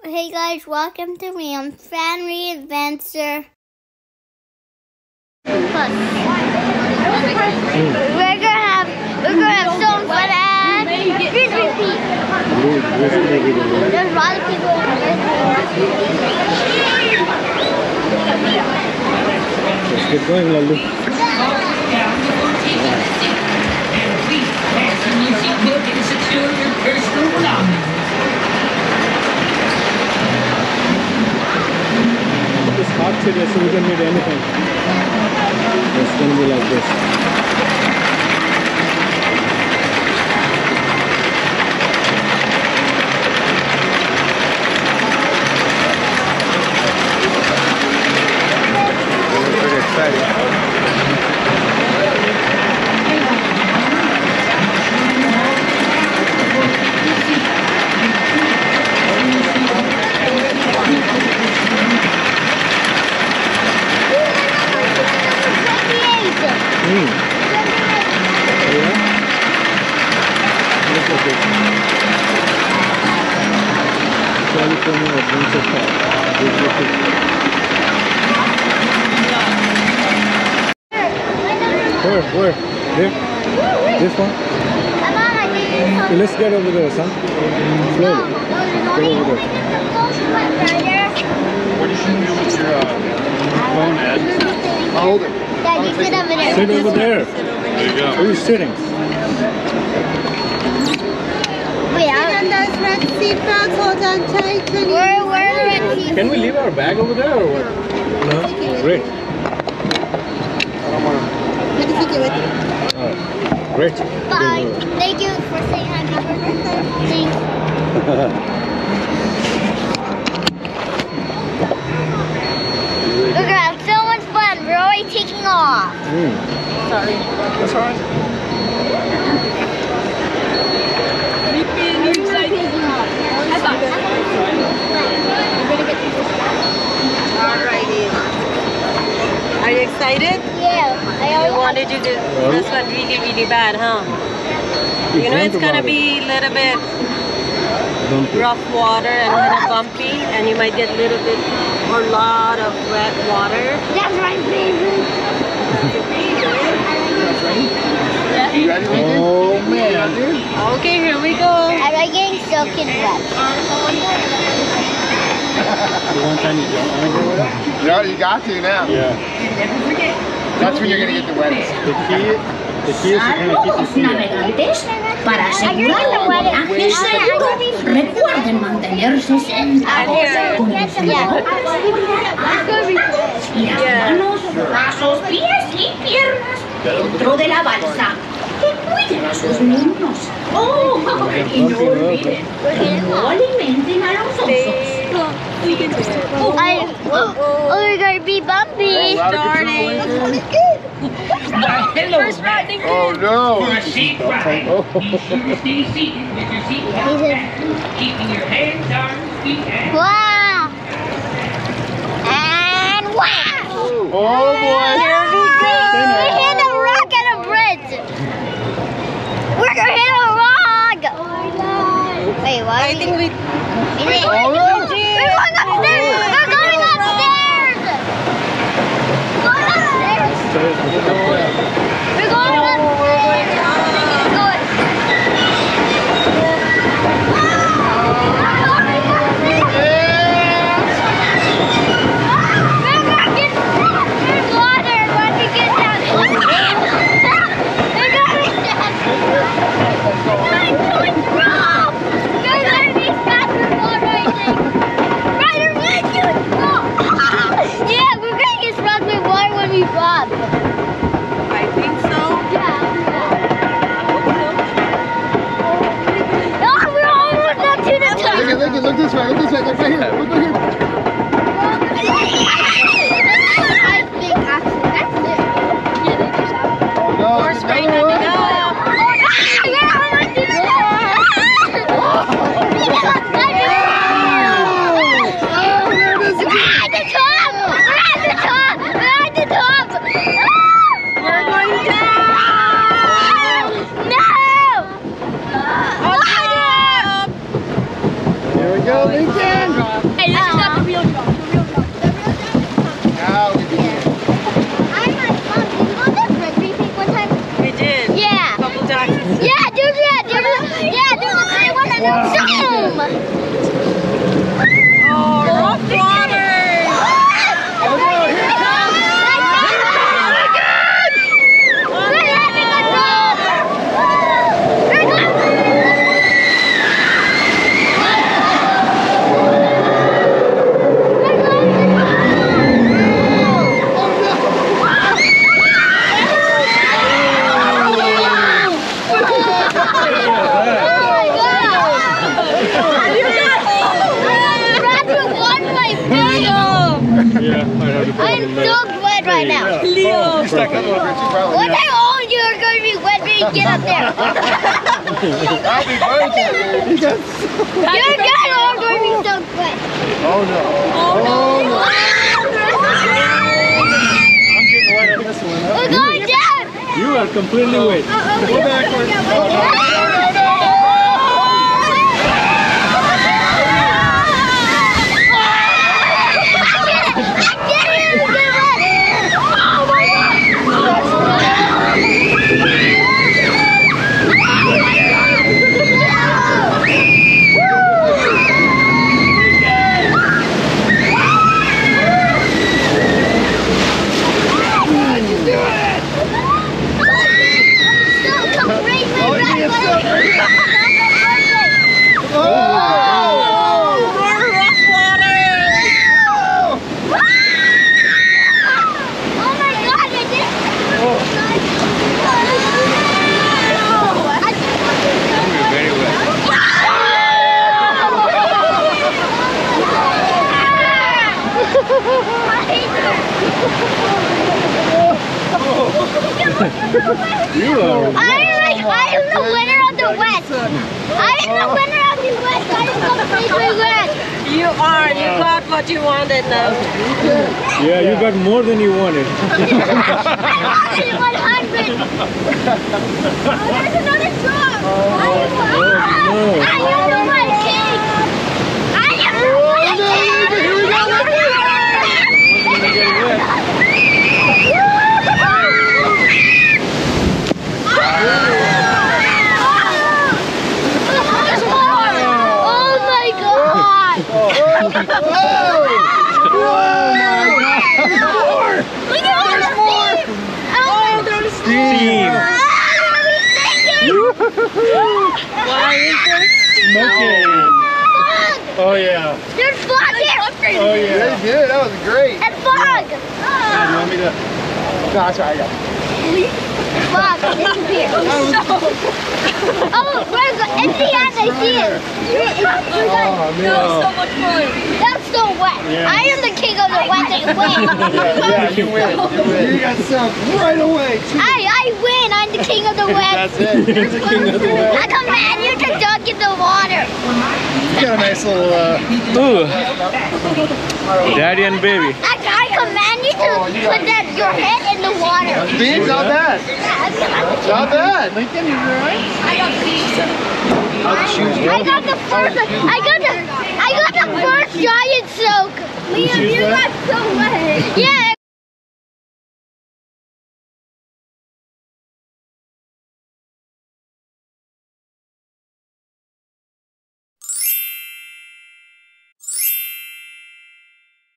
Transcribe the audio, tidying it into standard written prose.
Hey guys, welcome to Riam's Family Adventure. We're gonna have so much fun and Disney feet. There's a lot of people over there. Let's get going, Lalu. It's hot today, so we don't need anything. It's going to be like this. We're pretty excited. California Adventure Park. Where? There? This one? Okay, let's get over there, son. Slowly. Get over there. What you should do with your phone, Ed? I'll hold it. Dad, you sit over there. Sit over there. There you go. Where are you sitting? Wait, where are the red seats? Can we leave our bag over there or what? No? Great. Alright. Great. Bye. Thank you for saying happy birthday. Thanks. We're gonna have so much fun. We're already taking off. Sorry. That's all right. Alrighty. Are you excited? Yeah. You wanted to do this one really, really bad, huh? You know it's gonna be a little bit rough water and kind of bumpy, and you might get a little bit or a lot of wet water. That's my favorite. You ready, Lincoln? Oh man. Okay, here we go. I like getting soaking wet. The one time you don't want to get wet? No, you got to now. Yeah. That's when you're going to get the wettest. The key is to kind of keep your feet up. Navegantes, para asegurar el drenaje seguro, recuerden mantenerse sentados con el cinturón y las manos, brazos, pies y piernas dentro de la balsa. Que cuiden a sus niños. Oh, y no olviden, no alimenten a los osos. We're gonna be bumpy. Starting. First riding. Oh no! For a safe ride, be sure to stay seated with your seatbelt fastened, keeping your hands, arms, feet, and... Wow. And wow. Oh boy! Here we go. We hit a rock and a bridge. We're gonna hit a rock. Wait, what? I think we... We're going upstairs. We're going upstairs. We're going upstairs. We're going upstairs. Bob. I think so. Yeah. No, we're almost up to the top. Look this way, look right here, look right here. I think actually that's it. No, Horse right coming up. Yeah, almost to the top. We're going down. No! Up. Here we go, Lincoln! Yeah, I have to put I'm them in there. soaked wet right now. Leo. One day all you are going to be wet when you get up there. Happy birthday, dude. You guys are all going to be soaked wet. Oh no. Oh no. I'm getting wet on this one. We're going down. You are completely wet. Go backwards. Oh, no. You are. I am the winner of the West. I am the winner of the West. I am completely wet. You are. You got what you wanted now. Yeah, you got more than you wanted. I wanted 100. There's another drop. no. I am the West King. I am the West King. Here we go. Oh my God! Look at all the steam! Oh, there's Steam. Why is this? Smoking. Oh yeah. There's fog here! Oh yeah. That's good. That was great. And fog! You want me to? No, that's right. I got it. Fog disappeared. Oh, where's the at the end? I see it. So much fun. That's so wet. Yeah. I am the king of the wet and win. Yeah, you win. You got some right away. I win. I'm the king of the wet. That's it. You're the king of the wet. I command you to dunk in the water. You got a nice little. Ooh. Daddy and baby. I command you to put your head in the water. Beans, not bad. Yeah, Not bad. Lincoln, you right? I got the first giant soak. Liam, you got so wet. Yeah,